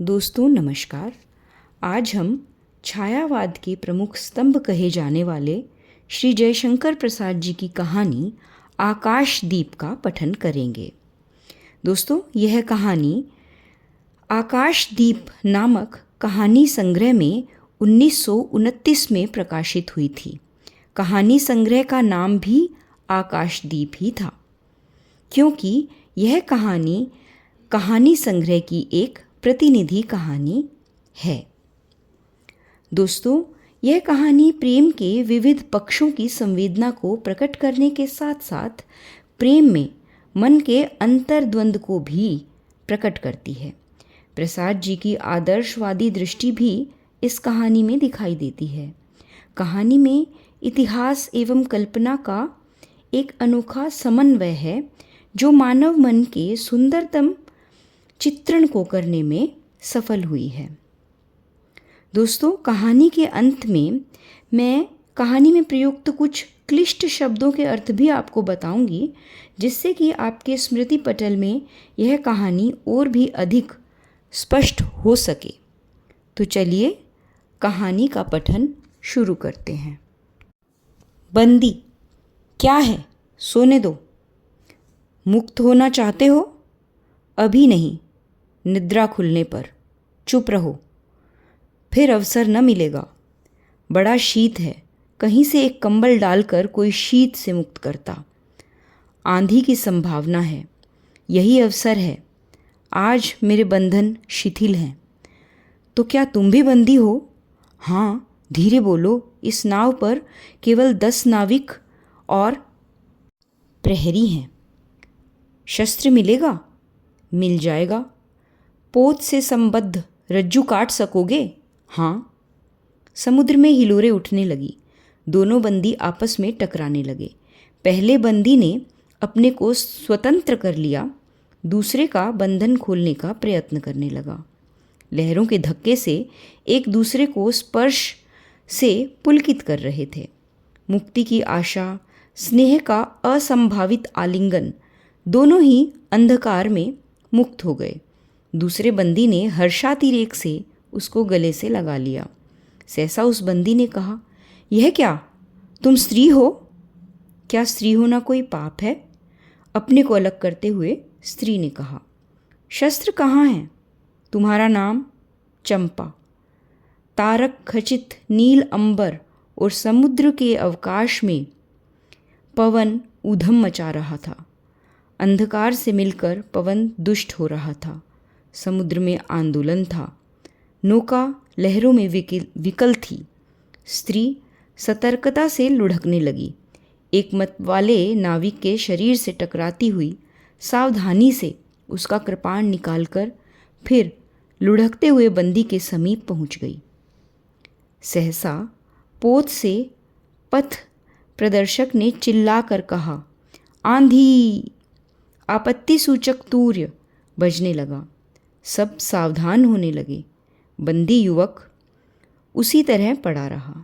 दोस्तों नमस्कार। आज हम छायावाद के प्रमुख स्तंभ कहे जाने वाले श्री जयशंकर प्रसाद जी की कहानी आकाशदीप का पठन करेंगे। दोस्तों, यह कहानी आकाशदीप नामक कहानी संग्रह में 1929 में प्रकाशित हुई थी। कहानी संग्रह का नाम भी आकाशदीप ही था, क्योंकि यह कहानी संग्रह की एक प्रतिनिधि कहानी है। दोस्तों, यह कहानी प्रेम के विविध पक्षों की संवेदना को प्रकट करने के साथ साथ प्रेम में मन के अंतर्द्वंद को भी प्रकट करती है। प्रसाद जी की आदर्शवादी दृष्टि भी इस कहानी में दिखाई देती है। कहानी में इतिहास एवं कल्पना का एक अनोखा समन्वय है, जो मानव मन के सुंदरतम चित्रण को करने में सफल हुई है। दोस्तों, कहानी के अंत में मैं कहानी में प्रयुक्त कुछ क्लिष्ट शब्दों के अर्थ भी आपको बताऊंगी, जिससे कि आपके स्मृति पटल में यह कहानी और भी अधिक स्पष्ट हो सके। तो चलिए कहानी का पठन शुरू करते हैं। बंदी, क्या है? सोने दो। मुक्त होना चाहते हो? अभी नहीं, निद्रा खुलने पर। चुप रहो, फिर अवसर न मिलेगा। बड़ा शीत है, कहीं से एक कंबल डालकर कोई शीत से मुक्त करता। आंधी की संभावना है, यही अवसर है। आज मेरे बंधन शिथिल हैं। तो क्या तुम भी बंदी हो? हाँ, धीरे बोलो। इस नाव पर केवल 10 नाविक और प्रहरी हैं। शस्त्र मिलेगा? मिल जाएगा। पोत से संबद्ध रज्जू काट सकोगे? हाँ। समुद्र में हिलोरें उठने लगी। दोनों बंदी आपस में टकराने लगे। पहले बंदी ने अपने को स्वतंत्र कर लिया, दूसरे का बंधन खोलने का प्रयत्न करने लगा। लहरों के धक्के से एक दूसरे को स्पर्श से पुलकित कर रहे थे। मुक्ति की आशा, स्नेह का असंभावित आलिंगन, दोनों ही अंधकार में मुक्त हो गए। दूसरे बंदी ने हर्षातिरेक से उसको गले से लगा लिया। सहसा उस बंदी ने कहा, यह क्या? तुम स्त्री हो? क्या स्त्री होना कोई पाप है? अपने को अलग करते हुए स्त्री ने कहा, शस्त्र कहाँ है? तुम्हारा नाम? चंपा। तारक खचित नील अंबर और समुद्र के अवकाश में पवन ऊधम मचा रहा था। अंधकार से मिलकर पवन दुष्ट हो रहा था। समुद्र में आंदोलन था। नौका लहरों में विकल थी। स्त्री सतर्कता से लुढ़कने लगी। एक मत वाले नाविक के शरीर से टकराती हुई सावधानी से उसका कृपाण निकालकर फिर लुढ़कते हुए बंदी के समीप पहुंच गई। सहसा पोत से पथ प्रदर्शक ने चिल्लाकर कहा, आंधी! आपत्ति सूचक तूर्य बजने लगा। सब सावधान होने लगे। बंदी युवक उसी तरह पड़ा रहा।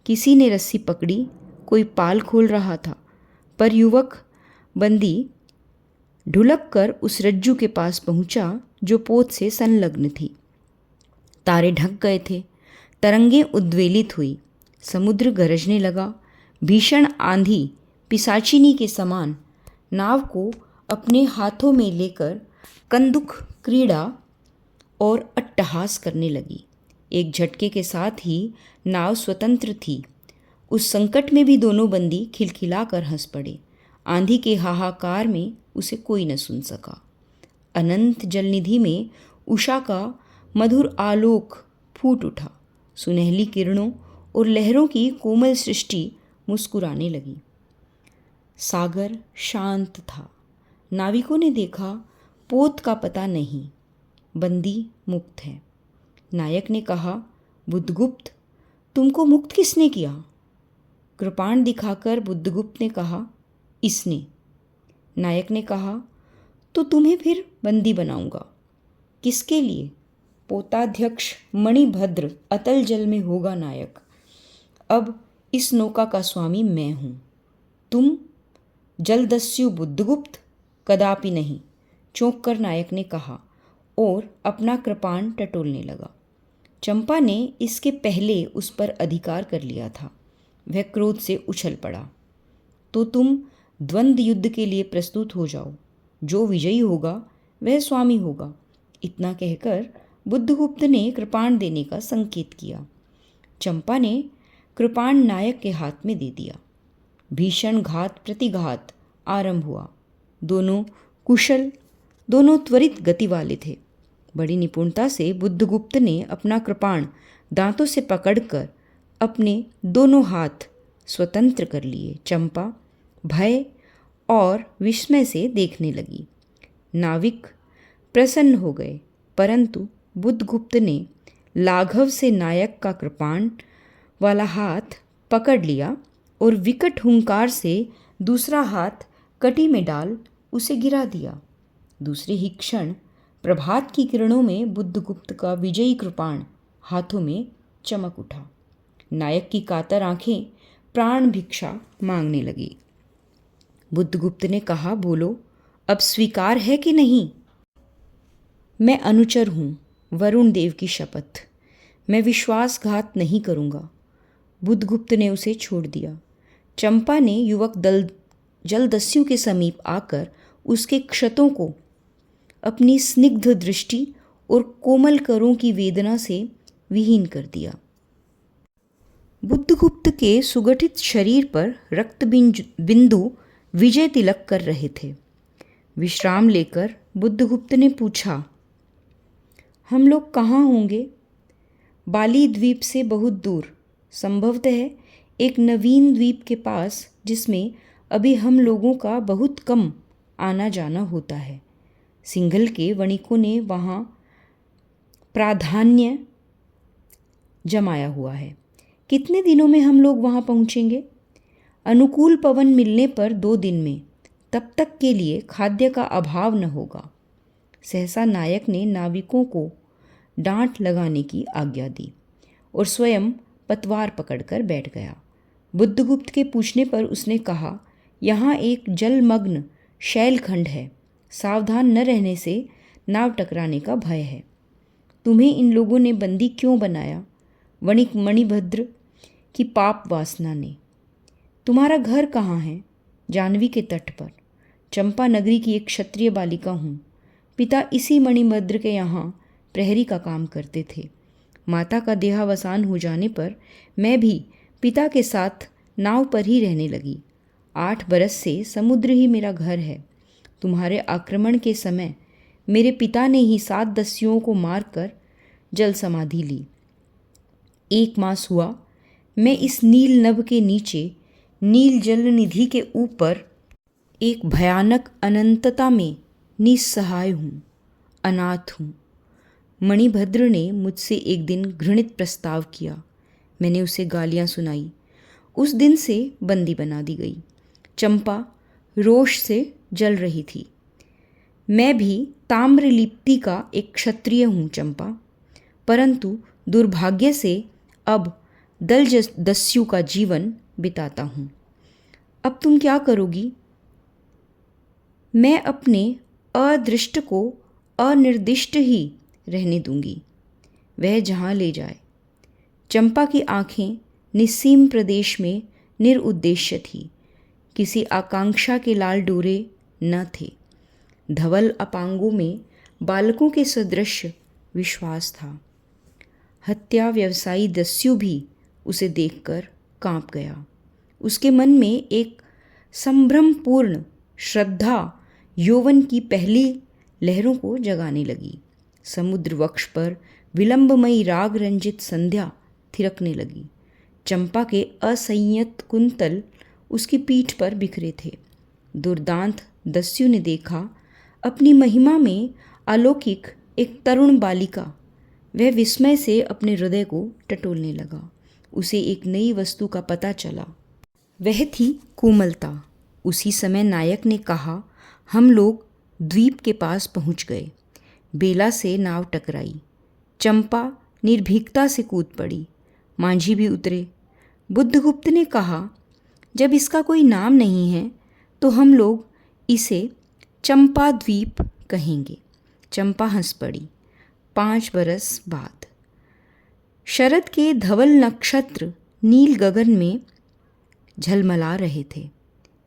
किसी ने रस्सी पकड़ी, कोई पाल खोल रहा था, पर युवक बंदी ढुलक कर उस रज्जू के पास पहुंचा जो पोत से संलग्न थी। तारे ढक गए थे। तरंगें उद्वेलित हुई। समुद्र गरजने लगा। भीषण आंधी पिशाचिनी के समान नाव को अपने हाथों में लेकर कंदुक क्रीड़ा और अट्टहास करने लगी। एक झटके के साथ ही नाव स्वतंत्र थी। उस संकट में भी दोनों बंदी खिलखिलाकर हंस पड़े। आंधी के हाहाकार में उसे कोई न सुन सका। अनंत जलनिधि में उषा का मधुर आलोक फूट उठा। सुनहली किरणों और लहरों की कोमल सृष्टि मुस्कुराने लगी। सागर शांत था। नाविकों ने देखा, पोत का पता नहीं, बंदी मुक्त है। नायक ने कहा, बुद्धगुप्त, तुमको मुक्त किसने किया? कृपाण दिखाकर बुद्धगुप्त ने कहा, इसने। नायक ने कहा, तो तुम्हें फिर बंदी बनाऊंगा। किसके लिए? पोताध्यक्ष मणिभद्र अतल जल में होगा नायक। अब इस नौका का स्वामी मैं हूं। तुम जलदस्यु बुद्धगुप्त? कदापि नहीं, चौंक कर नायक ने कहा, और अपना कृपाण टटोलने लगा। चंपा ने इसके पहले उस पर अधिकार कर लिया था। वह क्रोध से उछल पड़ा। तो तुम द्वंद्व युद्ध के लिए प्रस्तुत हो जाओ, जो विजयी होगा वह स्वामी होगा। इतना कहकर बुद्धगुप्त ने कृपाण देने का संकेत किया। चंपा ने कृपाण नायक के हाथ में दे दिया। भीषण घात प्रतिघात आरंभ हुआ। दोनों कुशल, दोनों त्वरित गति वाले थे। बड़ी निपुणता से बुद्धगुप्त ने अपना कृपाण दांतों से पकड़कर अपने दोनों हाथ स्वतंत्र कर लिए। चंपा भय और विस्मय से देखने लगी। नाविक प्रसन्न हो गए, परंतु बुद्धगुप्त ने लाघव से नायक का कृपाण वाला हाथ पकड़ लिया और विकट हुंकार से दूसरा हाथ कटी में डाल उसे गिरा दिया। दूसरे ही क्षण प्रभात की किरणों में बुद्धगुप्त का विजयी कृपाण हाथों में चमक उठा। नायक की कातर आंखें प्राण भिक्षा मांगने लगी। बुद्धगुप्त ने कहा, बोलो, अब स्वीकार है कि नहीं? मैं अनुचर हूँ, वरुण देव की शपथ। मैं विश्वासघात नहीं करूँगा। बुद्धगुप्त ने उसे छोड़ दिया। चंपा ने युवक जलदस्यु के समीप आकर उसके क्षतों को अपनी स्निग्ध दृष्टि और कोमल करों की वेदना से विहीन कर दिया। बुद्धगुप्त के सुगठित शरीर पर रक्त बिंदु विजय तिलक कर रहे थे। विश्राम लेकर बुद्धगुप्त ने पूछा, हम लोग कहाँ होंगे? बाली द्वीप से बहुत दूर, संभवतः एक नवीन द्वीप के पास, जिसमें अभी हम लोगों का बहुत कम आना जाना होता है। सिंघल के वणिकों ने वहाँ प्राधान्य जमाया हुआ है। कितने दिनों में हम लोग वहाँ पहुँचेंगे? अनुकूल पवन मिलने पर 2 दिन में। तब तक के लिए खाद्य का अभाव न होगा। सहसा नायक ने नाविकों को डांट लगाने की आज्ञा दी और स्वयं पतवार पकड़कर बैठ गया। बुद्धगुप्त के पूछने पर उसने कहा, यहाँ एक जलमग्न शैलखंड है। सावधान न रहने से नाव टकराने का भय है। तुम्हें इन लोगों ने बंदी क्यों बनाया? वणिक मणिभद्र की पाप वासना ने। तुम्हारा घर कहाँ है? जाह्नवी के तट पर। चंपा नगरी की एक क्षत्रिय बालिका हूँ। पिता इसी मणिभद्र के यहाँ प्रहरी का काम करते थे। माता का देहावसान हो जाने पर मैं भी पिता के साथ नाव पर ही रहने लगी। 8 बरस से समुद्र ही मेरा घर है। तुम्हारे आक्रमण के समय मेरे पिता ने ही 7 दस्युओं को मारकर जल समाधि ली। 1 मास हुआ मैं इस नील नभ के नीचे नील जल निधि के ऊपर एक भयानक अनंतता में निस्सहाय हूँ, अनाथ हूँ। मणिभद्र ने मुझसे एक दिन घृणित प्रस्ताव किया। मैंने उसे गालियाँ सुनाई। उस दिन से बंदी बना दी गई। चंपा रोष से जल रही थी। मैं भी ताम्रलिप्ति का एक क्षत्रिय हूँ चंपा, परंतु दुर्भाग्य से अब दस्यु का जीवन बिताता हूँ। अब तुम क्या करोगी? मैं अपने अदृष्ट को अनिर्दिष्ट ही रहने दूंगी, वह जहाँ ले जाए। चंपा की आंखें निस्सीम प्रदेश में निरुद्देश्य थी। किसी आकांक्षा के लाल डोरे न थे। धवल अपांगों में बालकों के सदृश विश्वास था। हत्या व्यवसायी दस्यु भी उसे देखकर कांप गया। उसके मन में एक संभ्रमपूर्ण श्रद्धा यौवन की पहली लहरों को जगाने लगी। समुद्र वक्ष पर विलंबमयी राग रंजित संध्या थिरकने लगी। चंपा के असंयत कुंतल उसकी पीठ पर बिखरे थे। दुर्दांत दस्यु ने देखा अपनी महिमा में अलौकिक एक तरुण बालिका। वह विस्मय से अपने हृदय को टटोलने लगा। उसे एक नई वस्तु का पता चला, वह थी कोमलता। उसी समय नायक ने कहा, हम लोग द्वीप के पास पहुंच गए। बेला से नाव टकराई। चंपा निर्भीकता से कूद पड़ी। मांझी भी उतरे। बुद्धगुप्त ने कहा, जब इसका कोई नाम नहीं है तो हम लोग इसे चंपा द्वीप कहेंगे। चंपा हंस पड़ी। 5 बरस बाद शरद के धवल नक्षत्र नील गगन में झलमला रहे थे।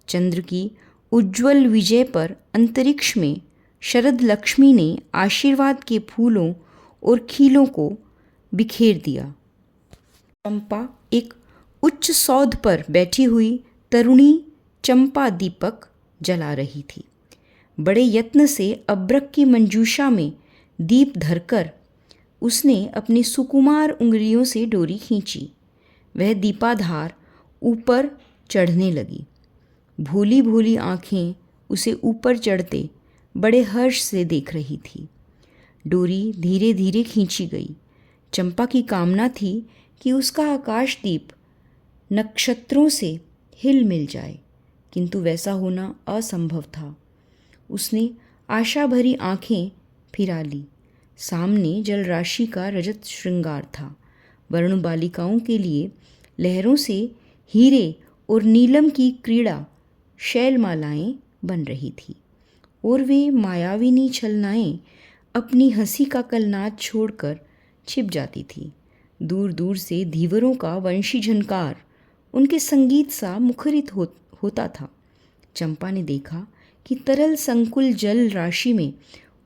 चंद्र की उज्ज्वल विजय पर अंतरिक्ष में शरद लक्ष्मी ने आशीर्वाद के फूलों और खीलों को बिखेर दिया। चंपा एक उच्च सौध पर बैठी हुई तरुणी चंपा दीपक जला रही थी। बड़े यत्न से अब्रक की मंजूषा में दीप धरकर उसने अपनी सुकुमार उंगलियों से डोरी खींची। वह दीपाधार ऊपर चढ़ने लगी। भोली भोली आँखें उसे ऊपर चढ़ते बड़े हर्ष से देख रही थी। डोरी धीरे धीरे खींची गई। चंपा की कामना थी कि उसका आकाशदीप नक्षत्रों से हिल मिल जाए, किंतु वैसा होना असंभव था। उसने आशा भरी आँखें फिरा ली। सामने जलराशि का रजत श्रृंगार था। वर्ण बालिकाओं के लिए लहरों से हीरे और नीलम की क्रीड़ा शैलमालाएं बन रही थी और वे मायाविनी छलनाएं अपनी हंसी का कलनाद छोड़कर छिप जाती थी। दूर दूर से धीवरों का वंशी झनकार उनके संगीत सा मुखरित होता था। चंपा ने देखा कि तरल संकुल जल राशि में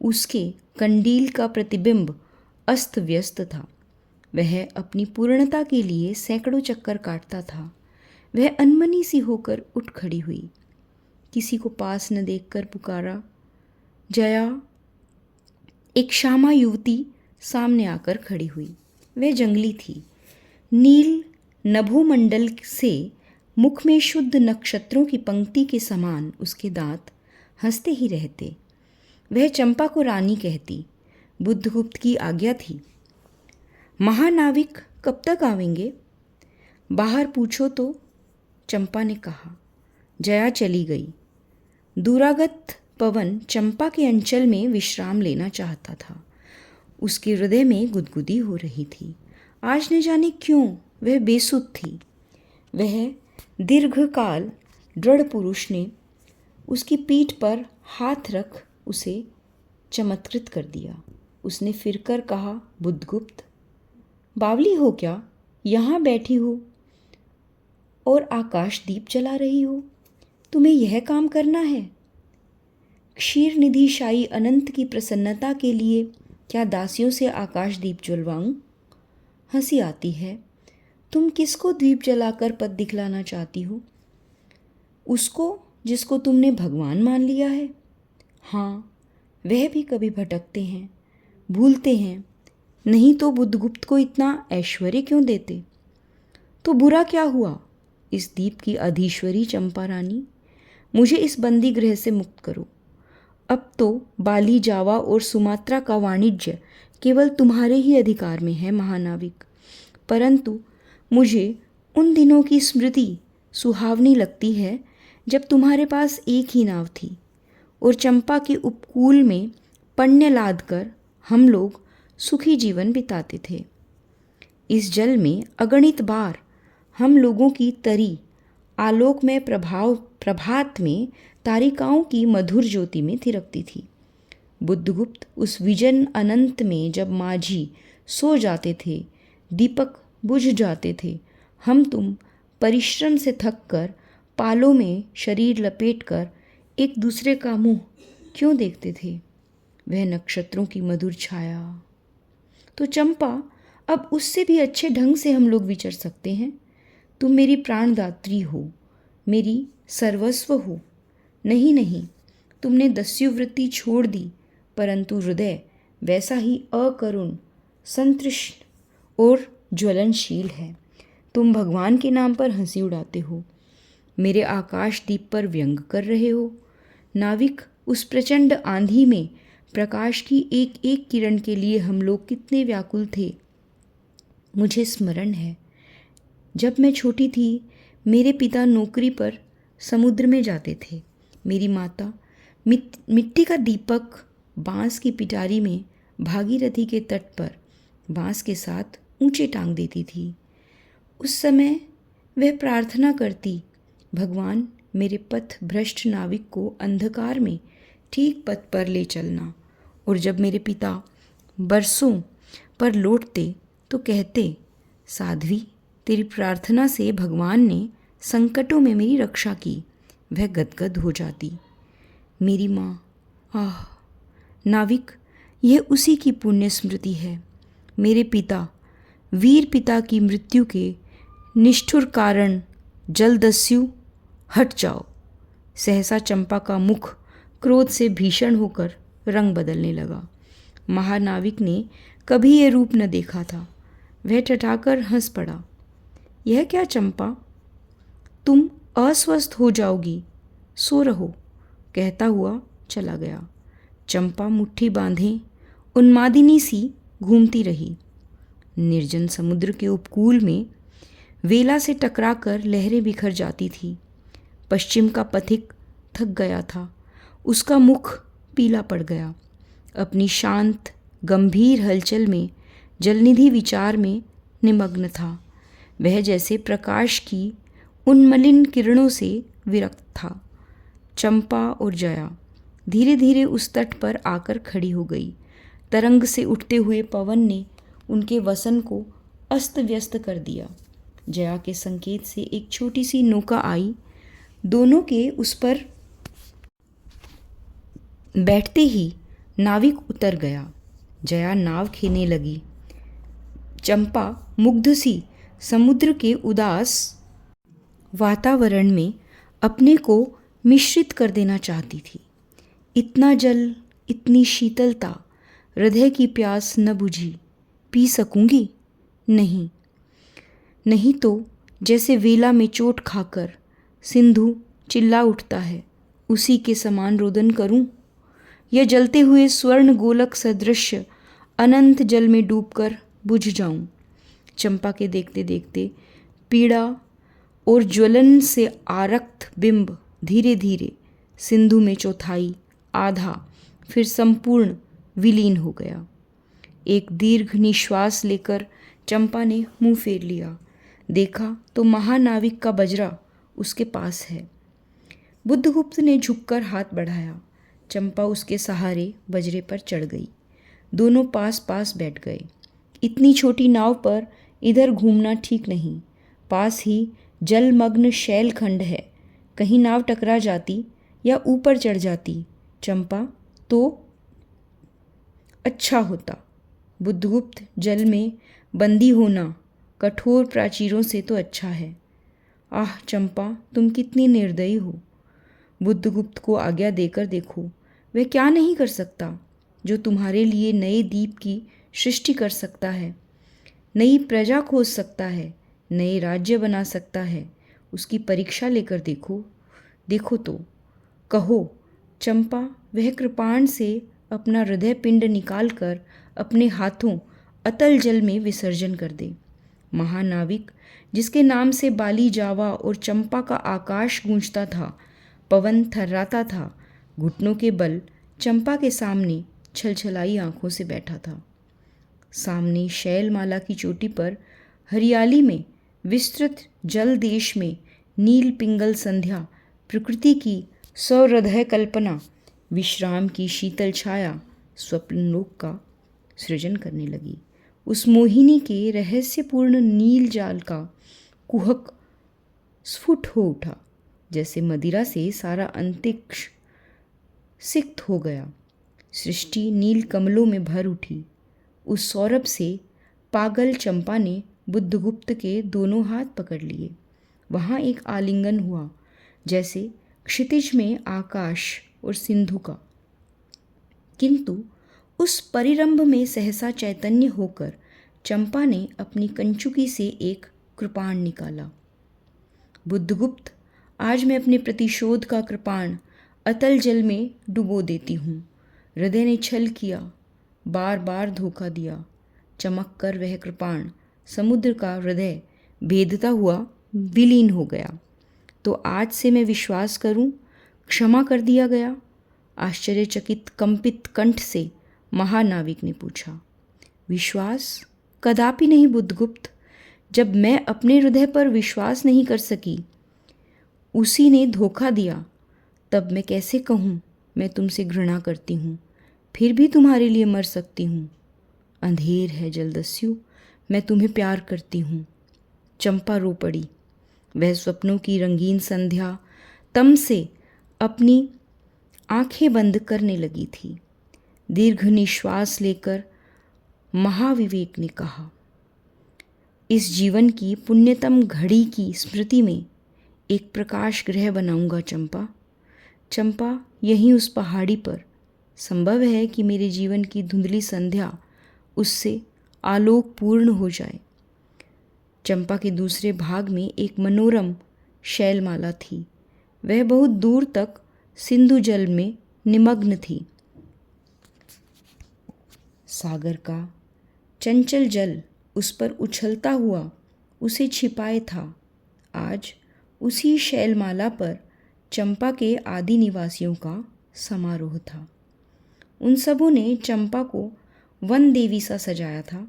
उसके कंडील का प्रतिबिंब अस्त व्यस्त था। वह अपनी पूर्णता के लिए सैकड़ों चक्कर काटता था। वह अनमनी सी होकर उठ खड़ी हुई। किसी को पास न देखकर पुकारा, जया। एक श्यामा युवती सामने आकर खड़ी हुई। वह जंगली थी। नील नभोमंडल से मुख में शुद्ध नक्षत्रों की पंक्ति के समान उसके दांत हंसते ही रहते। वह चंपा को रानी कहती। बुद्धगुप्त की आज्ञा थी। महानाविक कब तक आवेंगे? बाहर पूछो तो, चंपा ने कहा। जया चली गई। दूरागत पवन चंपा के अंचल में विश्राम लेना चाहता था। उसके हृदय में गुदगुदी हो रही थी। आज न जाने क्यों वह बेसुध थी। वह दीर्घकाल दृढ़ पुरुष ने उसकी पीठ पर हाथ रख उसे चमत्कृत कर दिया। उसने फिरकर कहा, बुद्धगुप्त, बावली हो क्या? यहाँ बैठी हो और आकाश दीप जला रही हो। तुम्हें यह काम करना है? क्षीर निधि शाही अनंत की प्रसन्नता के लिए क्या दासियों से आकाश दीप जलवाऊं? हंसी आती है। तुम किसको दीप जलाकर पद दिखलाना चाहती हो? उसको जिसको तुमने भगवान मान लिया है। हाँ, वह भी कभी भटकते हैं, भूलते हैं। नहीं तो बुद्धगुप्त को इतना ऐश्वर्य क्यों देते? तो बुरा क्या हुआ इस दीप की अधीश्वरी चंपा रानी? मुझे इस बंदी गृह से मुक्त करो। अब तो बाली, जावा और सुमात्रा का वाणिज्य केवल तुम्हारे ही अधिकार में है महानाविक। परंतु मुझे उन दिनों की स्मृति सुहावनी लगती है जब तुम्हारे पास एक ही नाव थी और चंपा के उपकूल में पण्य लाद कर हम लोग सुखी जीवन बिताते थे। इस जल में अगणित बार हम लोगों की तरी आलोक में प्रभात में तारिकाओं की मधुर ज्योति में थिरकती थी। बुद्धगुप्त उस विजन अनंत में जब माझी सो जाते थे, दीपक बुझ जाते थे, हम तुम परिश्रम से थक कर पालों में शरीर लपेटकर एक दूसरे का मुंह क्यों देखते थे? वह नक्षत्रों की मधुर छाया। तो चंपा, अब उससे भी अच्छे ढंग से हम लोग विचर सकते हैं। तुम मेरी प्राणदात्री हो, मेरी सर्वस्व हो। नहीं नहीं, तुमने दस्युवृत्ति छोड़ दी, परंतु हृदय वैसा ही अकरुण, संतृष्ण और ज्वलनशील है। तुम भगवान के नाम पर हंसी उड़ाते हो, मेरे आकाश दीप पर व्यंग कर रहे हो। नाविक, उस प्रचंड आंधी में प्रकाश की एक एक किरण के लिए हम लोग कितने व्याकुल थे। मुझे स्मरण है, जब मैं छोटी थी, मेरे पिता नौकरी पर समुद्र में जाते थे। मेरी माता मिट्टी का दीपक बांस की पिटारी में भागीरथी के तट पर बांस के साथ ऊंचे टांग देती थी। उस समय वह प्रार्थना करती, भगवान, मेरे पथ भ्रष्ट नाविक को अंधकार में ठीक पथ पर ले चलना और जब मेरे पिता बरसों पर लौटते तो कहते, साध्वी, तेरी प्रार्थना से भगवान ने संकटों में मेरी रक्षा की। वह गदगद हो जाती। मेरी माँ, आह नाविक, यह उसी की पुण्य स्मृति है। मेरे पिता, वीर पिता की मृत्यु के निष्ठुर कारण जलदस्यु, हट जाओ। सहसा चंपा का मुख क्रोध से भीषण होकर रंग बदलने लगा। महानाविक ने कभी ये रूप न देखा था। वह ठठाकर हंस पड़ा। यह क्या चंपा, तुम अस्वस्थ हो जाओगी, सो रहो, कहता हुआ चला गया। चंपा मुट्ठी बांधे उन्मादिनी सी घूमती रही। निर्जन समुद्र के उपकूल में वेला से टकराकर लहरें बिखर जाती थी। पश्चिम का पथिक थक गया था। उसका मुख पीला पड़ गया। अपनी शांत गंभीर हलचल में जलनिधि विचार में निमग्न था। वह जैसे प्रकाश की उन्मलिन किरणों से विरक्त था। चंपा और जया धीरे धीरे उस तट पर आकर खड़ी हो गई। तरंग से उठते हुए पवन ने उनके वसन को अस्त व्यस्त कर दिया। जया के संकेत से एक छोटी सी नौका आई। दोनों के उस पर बैठते ही नाविक उतर गया। जया नाव खेने लगी। चंपा मुग्ध सी समुद्र के उदास वातावरण में अपने को मिश्रित कर देना चाहती थी। इतना जल, इतनी शीतलता, हृदय की प्यास न बुझी। पी सकूंगी? नहीं, नहीं तो जैसे वेला में चोट खाकर सिंधु चिल्ला उठता है, उसी के समान रोदन करूं, या जलते हुए स्वर्ण गोलक सदृश अनंत जल में डूबकर बुझ जाऊं। चंपा के देखते देखते पीड़ा और ज्वलन से आरक्त बिंब धीरे धीरे सिंधु में चौथाई, आधा, फिर संपूर्ण विलीन हो गया। एक दीर्घ निश्वास लेकर चंपा ने मुंह फेर लिया। देखा तो महानाविक का बजरा उसके पास है। बुद्धगुप्त ने झुककर हाथ बढ़ाया। चंपा उसके सहारे बजरे पर चढ़ गई। दोनों पास पास बैठ गए। इतनी छोटी नाव पर इधर घूमना ठीक नहीं। पास ही जलमग्न शैलखंड है। कहीं नाव टकरा जाती या ऊपर चढ़ जाती चंपा तो अच्छा होता। बुद्धगुप्त, जल में बंदी होना कठोर प्राचीरों से तो अच्छा है। आह चंपा, तुम कितनी निर्दयी हो। बुद्धगुप्त को आज्ञा देकर देखो, वह क्या नहीं कर सकता जो तुम्हारे लिए नए द्वीप की सृष्टि कर सकता है, नई प्रजा खोज सकता है, नए राज्य बना सकता है। उसकी परीक्षा लेकर देखो, देखो तो कहो चंपा, वह कृपाण से अपना हृदय पिंड निकालकर अपने हाथों अतल जल में विसर्जन कर दे। महानाविक, जिसके नाम से बाली जावा और चंपा का आकाश गूंजता था, पवन थर्राता था, घुटनों के बल चंपा के सामने छलछलाई आंखों से बैठा था। सामने शैलमाला की चोटी पर हरियाली में विस्तृत जल देश में नील पिंगल संध्या, प्रकृति की सौहृदय कल्पना, विश्राम की शीतल छाया स्वप्न लोक का सृजन करने लगी। उस मोहिनी के रहस्यपूर्ण नील जाल का कुहक स्फुट हो उठा, जैसे मदिरा से सारा अंतरिक्ष सिक्त हो गया। सृष्टि नील कमलों में भर उठी। उस सौरभ से पागल चंपा ने बुद्धगुप्त के दोनों हाथ पकड़ लिए। वहाँ एक आलिंगन हुआ, जैसे क्षितिज में आकाश और सिंधु का। किंतु उस परिरंभ में सहसा चैतन्य होकर चंपा ने अपनी कंचुकी से एक कृपाण निकाला। बुद्धगुप्त, आज मैं अपने प्रतिशोध का कृपाण अतल जल में डुबो देती हूँ। हृदय ने छल किया, बार बार धोखा दिया। चमक कर वह कृपाण समुद्र का हृदय भेदता हुआ विलीन हो गया। तो आज से मैं विश्वास करूं, क्षमा कर दिया गया? आश्चर्यचकित कंपित कंठ से महानाविक ने पूछा। विश्वास? कदापि नहीं बुद्धगुप्त। जब मैं अपने हृदय पर विश्वास नहीं कर सकी, उसी ने धोखा दिया, तब मैं कैसे कहूँ मैं तुमसे घृणा करती हूँ। फिर भी तुम्हारे लिए मर सकती हूँ। अंधेर है जलदस्यु, मैं तुम्हें प्यार करती हूँ। चंपा रो पड़ी। वह स्वप्नों की रंगीन संध्या तम से अपनी आंखें बंद करने लगी थी। दीर्घ निश्वास लेकर महाविवेक ने कहा, इस जीवन की पुण्यतम घड़ी की स्मृति में एक प्रकाश गृह बनाऊंगा चंपा। चंपा, यहीं उस पहाड़ी पर संभव है कि मेरे जीवन की धुंधली संध्या उससे आलोकपूर्ण हो जाए। चंपा के दूसरे भाग में एक मनोरम शैलमाला थी। वह बहुत दूर तक सिंधु जल में निमग्न थी। सागर का चंचल जल उस पर उछलता हुआ उसे छिपाए था। आज उसी शैलमाला पर चंपा के आदि निवासियों का समारोह था। उन सबों ने चंपा को वन देवी सा सजाया था।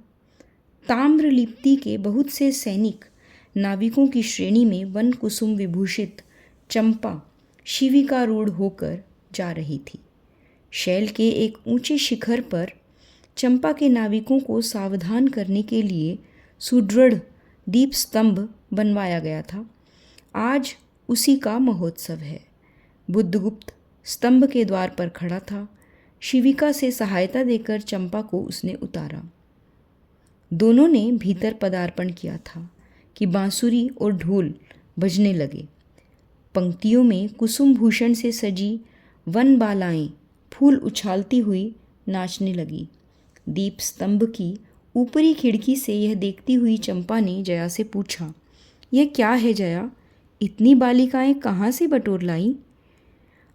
ताम्रलिप्ति के बहुत से सैनिक नाविकों की श्रेणी में वन कुसुम विभूषित चंपा शिविकारूढ़ होकर जा रही थी। शैल के एक ऊंचे शिखर पर चंपा के नाविकों को सावधान करने के लिए सुदृढ़ दीप स्तंभ बनवाया गया था। आज उसी का महोत्सव है। बुद्धगुप्त स्तंभ के द्वार पर खड़ा था। शिविका से सहायता देकर चंपा को उसने उतारा। दोनों ने भीतर पदार्पण किया था कि बांसुरी और ढोल बजने लगे। पंक्तियों में कुसुम भूषण से सजी वन बालाएं फूल उछालती हुई नाचने लगी। दीप स्तंभ की ऊपरी खिड़की से यह देखती हुई चंपा ने जया से पूछा, यह क्या है जया? इतनी बालिकाएं कहाँ से बटोर लाई?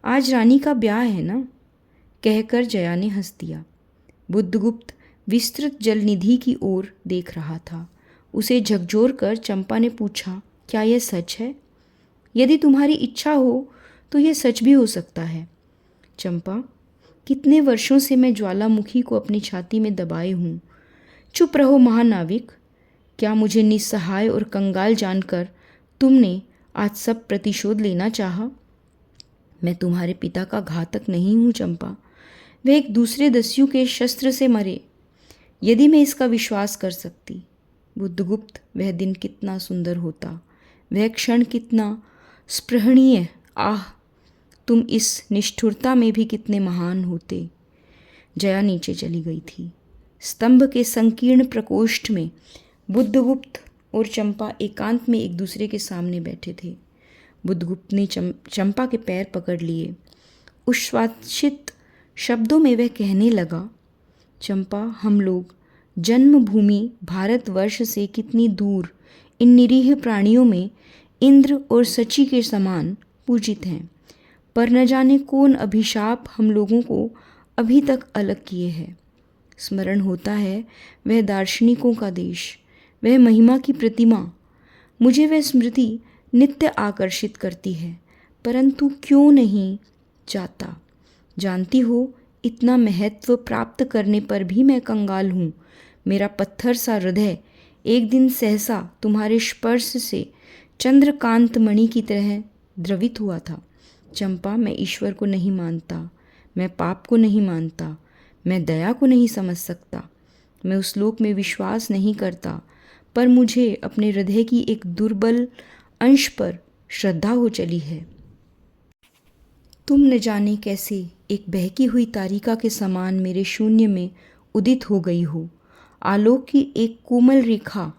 आज रानी का ब्याह है ना? कहकर जया ने हंस दिया। बुद्धगुप्त विस्तृत जलनिधि की ओर देख रहा था। उसे झकझोर कर चंपा ने पूछा, क्या यह सच है? यदि तुम्हारी इच्छा हो तो यह सच भी हो सकता है। चंपा, कितने वर्षों से मैं ज्वालामुखी को अपनी छाती में दबाए हूँ। चुप रहो महानाविक। क्या मुझे निस्सहाय और कंगाल जानकर तुमने आज सब प्रतिशोध लेना चाहा? मैं तुम्हारे पिता का घातक नहीं हूँ चंपा। वे एक दूसरे दस्यु के शस्त्र से मरे। यदि मैं इसका विश्वास कर सकती। बुद्धगुप्त, वह दिन कितना सुंदर होता, वह क्षण कितना स्पृहणीय। आह, तुम इस निष्ठुरता में भी कितने महान होते। जया नीचे चली गई थी। स्तंभ के संकीर्ण प्रकोष्ठ में बुद्धगुप्त और चंपा एकांत में एक दूसरे के सामने बैठे थे। बुद्धगुप्त ने चंपा के पैर पकड़ लिए। उच्छ्वासित शब्दों में वह कहने लगा, चंपा, हम लोग जन्मभूमि भारतवर्ष से कितनी दूर इन निरीह प्राणियों में इंद्र और सची के समान पूजित हैं, पर न जाने कौन अभिशाप हम लोगों को अभी तक अलग किए है। स्मरण होता है वह दार्शनिकों का देश, वह महिमा की प्रतिमा। मुझे वह स्मृति नित्य आकर्षित करती है, परंतु क्यों नहीं जाता। जानती हो, इतना महत्व प्राप्त करने पर भी मैं कंगाल हूँ। मेरा पत्थर सा हृदय एक दिन सहसा तुम्हारे स्पर्श से चंद्रकांत मणि की तरह द्रवित हुआ था। चंपा, मैं ईश्वर को नहीं मानता, मैं पाप को नहीं मानता, मैं दया को नहीं समझ सकता, मैं उस लोक में विश्वास नहीं करता, पर मुझे अपने हृदय की एक दुर्बल अंश पर श्रद्धा हो चली है। तुम न जाने कैसे एक बहकी हुई तारिका के समान मेरे शून्य में उदित हो गई हो। आलोक की एक कोमल रेखा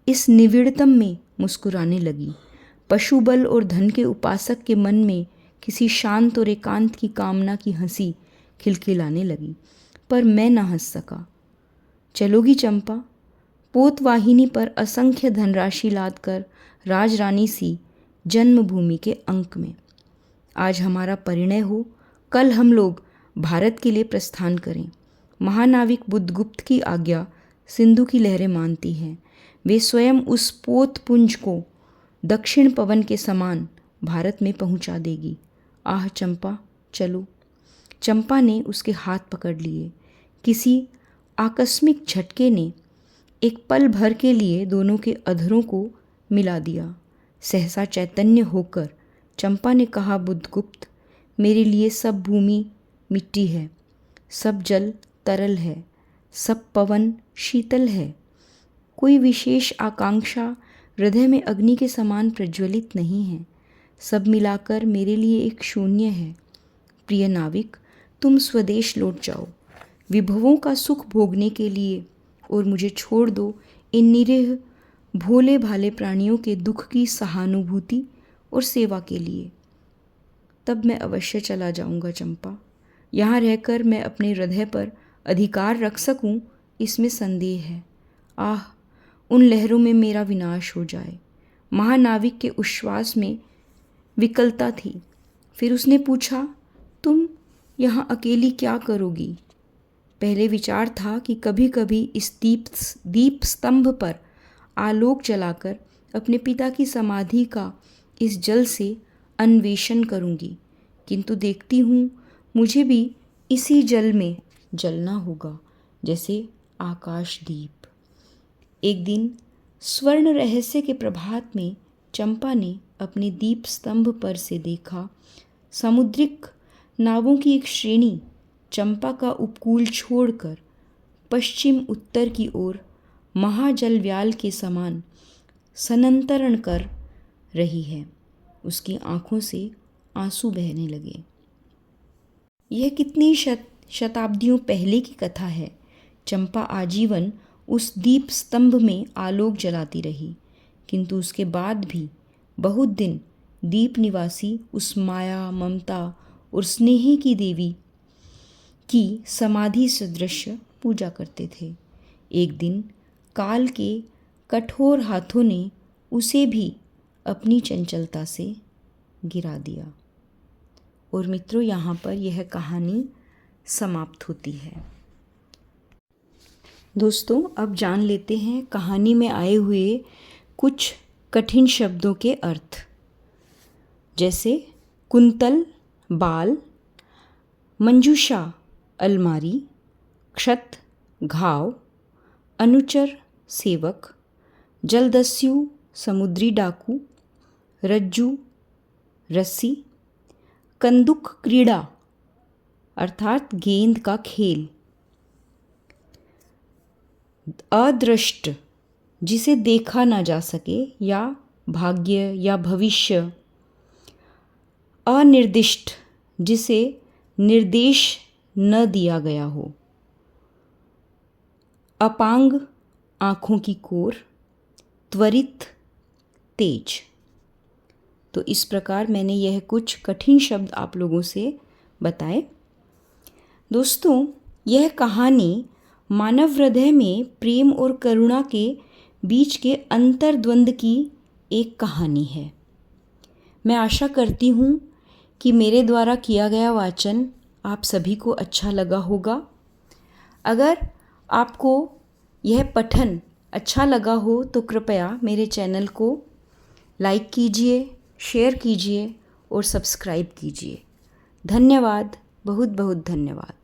इस निविड़तम में मुस्कुराने लगी। पशुबल और धन के उपासक के मन में किसी शांत और एकांत की कामना की हंसी खिलखिलाने लगी, पर मैं न हंस सका। चलोगी चंपा? पोतवाहिनी पर असंख्य धनराशि लादकर राजरानी सी जन्मभूमि के अंक में। आज हमारा परिणय हो, कल हम लोग भारत के लिए प्रस्थान करें। महानाविक बुद्धगुप्त की आज्ञा सिंधु की लहरें मानती हैं। वे स्वयं उस पोतपुंज को दक्षिण पवन के समान भारत में पहुंचा देगी। आह चंपा, चलो। चंपा ने उसके हाथ पकड़ लिए। किसी आकस्मिक झटके ने एक पल भर के लिए दोनों के अधरों को मिला दिया। सहसा चैतन्य होकर चंपा ने कहा, बुद्धगुप्त, मेरे लिए सब भूमि मिट्टी है, सब जल तरल है, सब पवन शीतल है। कोई विशेष आकांक्षा हृदय में अग्नि के समान प्रज्वलित नहीं है। सब मिलाकर मेरे लिए एक शून्य है। प्रिय नाविक, तुम स्वदेश लौट जाओ विभवों का सुख भोगने के लिए, और मुझे छोड़ दो इन निरीह भोले भाले प्राणियों के दुख की सहानुभूति और सेवा के लिए। तब मैं अवश्य चला जाऊंगा चंपा। यहाँ रहकर मैं अपने हृदय पर अधिकार रख सकूं, इसमें संदेह है। आह, उन लहरों में मेरा विनाश हो जाए। महानाविक के उच्छ्वास में विकलता थी। फिर उसने पूछा, तुम यहाँ अकेली क्या करोगी? पहले विचार था कि कभी कभी इस दीप स्तंभ पर आलोक जलाकर अपने पिता की समाधि का इस जल से अन्वेषण करूंगी, किंतु देखती हूँ मुझे भी इसी जल में जलना होगा, जैसे आकाशदीप। एक दिन स्वर्ण रहस्य के प्रभात में चंपा ने अपने दीप स्तंभ पर से देखा, समुद्रिक नावों की एक श्रेणी चंपा का उपकूल छोड़कर पश्चिम उत्तर की ओर महाजलव्याल के समान सनंतरण कर रही है। उसकी आंखों से आंसू बहने लगे। यह कितनी शताब्दियों पहले की कथा है। चंपा आजीवन उस दीप स्तंभ में आलोक जलाती रही, किंतु उसके बाद भी बहुत दिन दीप निवासी उस माया, ममता और स्नेह की देवी की समाधि सदृश पूजा करते थे। एक दिन काल के कठोर हाथों ने उसे भी अपनी चंचलता से गिरा दिया। और मित्रों, यहाँ पर यह कहानी समाप्त होती है। दोस्तों, अब जान लेते हैं कहानी में आए हुए कुछ कठिन शब्दों के अर्थ, जैसे कुंतल बाल, मंजूषा अलमारी, क्षत घाव, अनुचर सेवक, जलदस्यु समुद्री डाकू, रज्जू रस्सी, कंदुक क्रीड़ा अर्थात गेंद का खेल, अदृष्ट जिसे देखा ना जा सके या भाग्य या भविष्य, अनिर्दिष्ट जिसे निर्देश न दिया गया हो, अपांग आँखों की कोर, त्वरित तेज। तो इस प्रकार मैंने यह कुछ कठिन शब्द आप लोगों से बताए। दोस्तों, यह कहानी मानव हृदय में प्रेम और करुणा के बीच के अंतर्द्वंद की एक कहानी है। मैं आशा करती हूँ कि मेरे द्वारा किया गया वाचन आप सभी को अच्छा लगा होगा। अगर आपको यह पठन अच्छा लगा हो तो कृपया मेरे चैनल को लाइक कीजिए, शेयर कीजिए और सब्सक्राइब कीजिए। धन्यवाद, बहुत बहुत धन्यवाद।